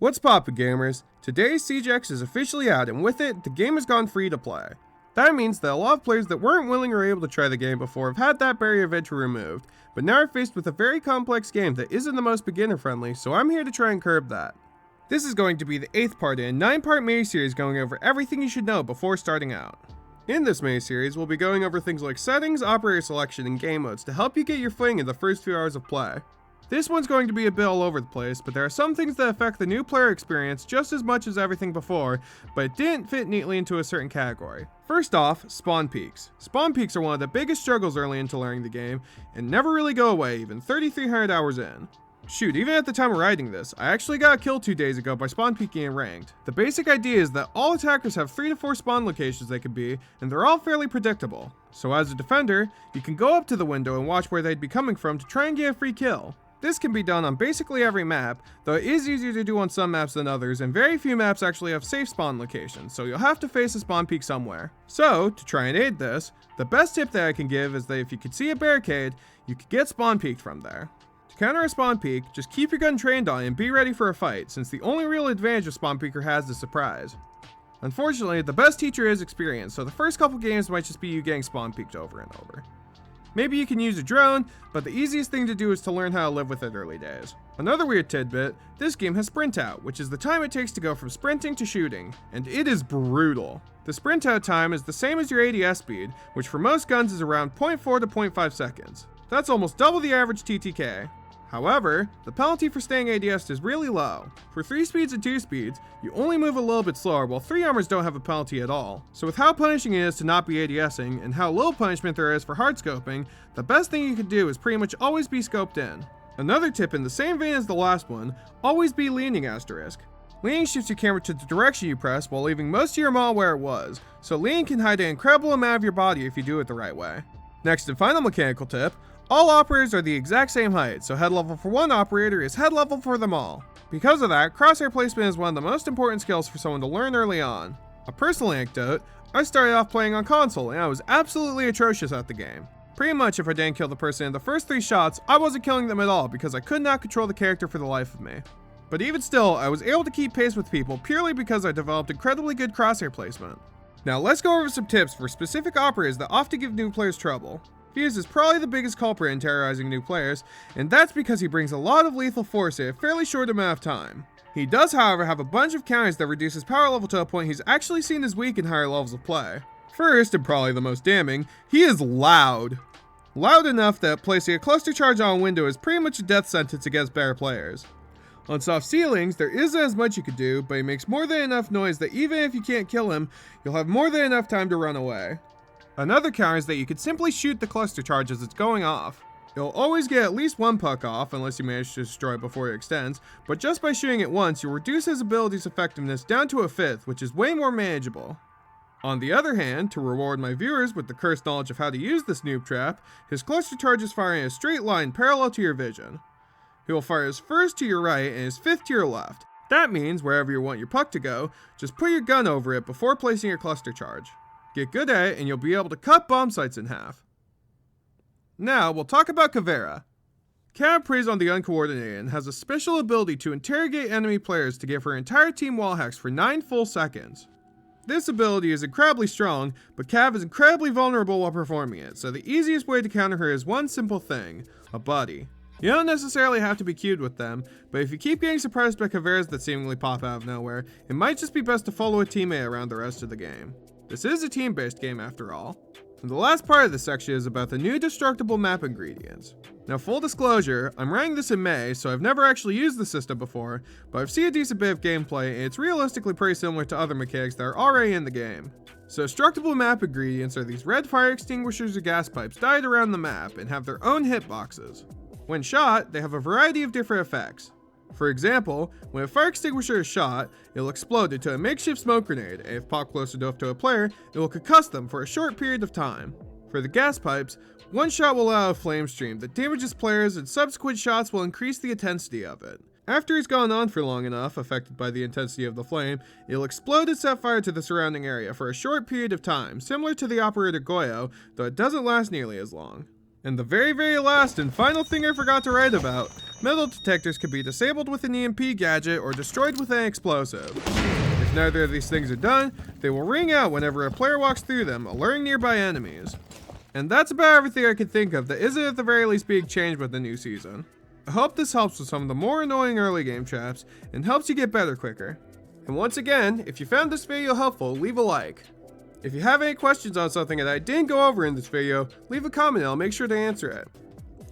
What's poppin' gamers? Today's CGX is officially out, and with it, the game has gone free to play. That means that a lot of players that weren't willing or able to try the game before have had that barrier of entry removed, but now are faced with a very complex game that isn't the most beginner friendly, so I'm here to try and curb that. This is going to be the 8th part in a 9-part mini-series going over everything you should know before starting out. In this mini-series, we'll be going over things like settings, operator selection, and game modes to help you get your footing in the first few hours of play. This one's going to be a bit all over the place, but there are some things that affect the new player experience just as much as everything before, but it didn't fit neatly into a certain category. First off, Spawnpeeks. Spawnpeeks are one of the biggest struggles early into learning the game, and never really go away even 3,300 hours in. Shoot, even at the time of writing this, I actually got a kill 2 days ago by spawn peeking in ranked. The basic idea is that all attackers have 3 to 4 spawn locations they could be, and they're all fairly predictable. So as a defender, you can go up to the window and watch where they'd be coming from to try and get a free kill. This can be done on basically every map, though it is easier to do on some maps than others, and very few maps actually have safe spawn locations, so you'll have to face a spawn peek somewhere. So, to try and aid this, the best tip that I can give is that if you could see a barricade, you could get spawn peeked from there. To counter a spawn peek, just keep your gun trained on it and be ready for a fight, since the only real advantage a spawn peeker has is surprise. Unfortunately, the best teacher is experience, so the first couple games might just be you getting spawn peeked over and over. Maybe you can use a drone, but the easiest thing to do is to learn how to live with it early days. Another weird tidbit, this game has Sprintout, which is the time it takes to go from sprinting to shooting, and it is brutal. The Sprintout time is the same as your ADS speed, which for most guns is around 0.4 to 0.5 seconds. That's almost double the average TTK. However, the penalty for staying ADS is really low. For 3 speeds and 2 speeds, you only move a little bit slower, while 3 armors don't have a penalty at all. So with how punishing it is to not be ADSing, and how little punishment there is for hard scoping, the best thing you can do is pretty much always be scoped in. Another tip in the same vein as the last one, always be leaning asterisk. Leaning shifts your camera to the direction you press while leaving most of your model where it was, so leaning can hide an incredible amount of your body if you do it the right way. Next and final mechanical tip, all operators are the exact same height, so head level for one operator is head level for them all. Because of that, crosshair placement is one of the most important skills for someone to learn early on. A personal anecdote, I started off playing on console and I was absolutely atrocious at the game. Pretty much if I didn't kill the person in the first 3 shots, I wasn't killing them at all because I could not control the character for the life of me. But even still, I was able to keep pace with people purely because I developed incredibly good crosshair placement. Now let's go over some tips for specific operators that often give new players trouble. Fuze is probably the biggest culprit in terrorizing new players, and that's because he brings a lot of lethal force in a fairly short amount of time. He does, however, have a bunch of counters that reduce his power level to a point he's actually seen as weak in higher levels of play. First, and probably the most damning, he is loud. Loud enough that placing a cluster charge on a window is pretty much a death sentence against better players. On soft ceilings, there isn't as much you could do, but he makes more than enough noise that even if you can't kill him, you'll have more than enough time to run away. Another counter is that you could simply shoot the cluster charge as it's going off. You'll always get at least one puck off, unless you manage to destroy it before it extends, but just by shooting it once, you'll reduce his ability's effectiveness down to a fifth, which is way more manageable. On the other hand, to reward my viewers with the cursed knowledge of how to use this noob trap, his cluster charges fire in a straight line parallel to your vision. He will fire his first to your right and his fifth to your left. That means wherever you want your puck to go, just put your gun over it before placing your cluster charge. Get good at it and you'll be able to cut bomb sites in half. Now, we'll talk about Caveira. Cav preys on the uncoordinated and has a special ability to interrogate enemy players to give her entire team wall hacks for 9 full seconds. This ability is incredibly strong, but Cav is incredibly vulnerable while performing it, so the easiest way to counter her is one simple thing, a buddy. You don't necessarily have to be queued with them, but if you keep getting surprised by Caveiras that seemingly pop out of nowhere, it might just be best to follow a teammate around the rest of the game. This is a team-based game after all. And the last part of this section is about the new Destructible map ingredients. Now full disclosure, I'm writing this in May, so I've never actually used the system before, but I've seen a decent bit of gameplay and it's realistically pretty similar to other mechanics that are already in the game. So Destructible map ingredients are these red fire extinguishers or gas pipes dotted around the map and have their own hitboxes. When shot, they have a variety of different effects. For example, when a fire extinguisher is shot, it will explode into a makeshift smoke grenade, and if popped close enough to a player, it will concuss them for a short period of time. For the gas pipes, one shot will allow a flame stream that damages players and subsequent shots will increase the intensity of it. After it's gone on for long enough, affected by the intensity of the flame, it will explode and set fire to the surrounding area for a short period of time, similar to the operator Goyo, though it doesn't last nearly as long. And the very last and final thing I forgot to write about, metal detectors can be disabled with an EMP gadget or destroyed with an explosive. If neither of these things are done, they will ring out whenever a player walks through them, alerting nearby enemies. And that's about everything I can think of that isn't at the very least being changed with the new season. I hope this helps with some of the more annoying early game traps and helps you get better quicker. And once again, if you found this video helpful, leave a like. If you have any questions on something that I didn't go over in this video, leave a comment and I'll make sure to answer it.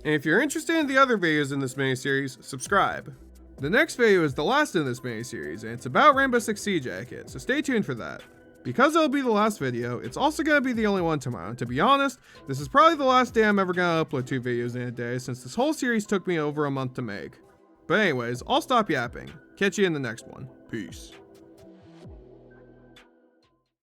And if you're interested in the other videos in this miniseries, subscribe. The next video is the last in this miniseries, and it's about Rainbow Six Sea Jacket, so stay tuned for that. Because it'll be the last video, it's also going to be the only one tomorrow, and to be honest, this is probably the last day I'm ever going to upload 2 videos in a day, since this whole series took me over a month to make. But anyways, I'll stop yapping. Catch you in the next one. Peace.